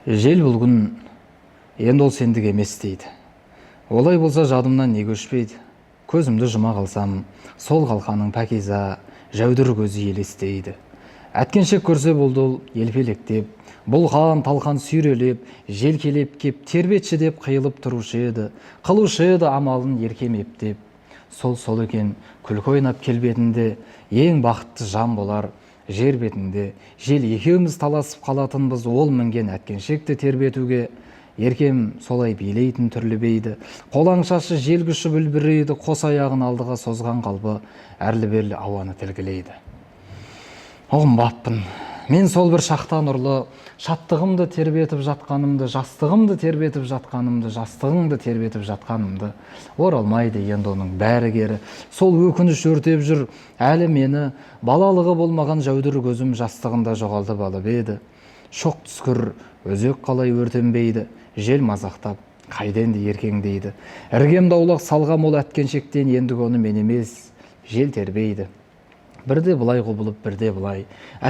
Жел бұлғын енді ол сендік емес дейді. Олай болса жадымнан не көшпейді. Көзімді жұма қалсам, сол қалқаның пәкиза, жәудір көзі елестейді. Әткеншек көрсе болды ол елпелектеп, бұлған талқан сүйрелеп, желкелеп кеп, тербетші деп қиылып тұрушы еді, қылушы еді амалын еркемеп деп. Сол екен, күлкі ойнап келбетінде, ең бақытты жан болар жер бетінде. Жел екеуміз таласып қалатынбыз ол мінген әткеншекті тербетуге. Еркем солай билейтін түрлібейді. Қолаң шашы жел күші бүлбірейді, қос аяғын алдыға созған қалбы әрлі-берлі ауаны тілгілейді. Ұғынбаппын. Мен сол бір шақтан ұрлы, шаттығымды тербетіп жатқанымды, жастығымды тербетіп жатқанымды, жастығыңды тербетіп жатқанымды. Оралмайды енді оның бәрі кері. Сол өкініш өртеп жүр, әлі мені балалығы болмаған жәудір көзім жастығында жоғалтып алып еді. Шоқ түскір өзек қалай өртенбейді, жел мазақтап, қайденді еркең дейді. Іргем даулақ салғам ол әткеншектен, ендігі оны мен емес, жел тербейді. Бірде бұлай құбылып, бірде бұлай.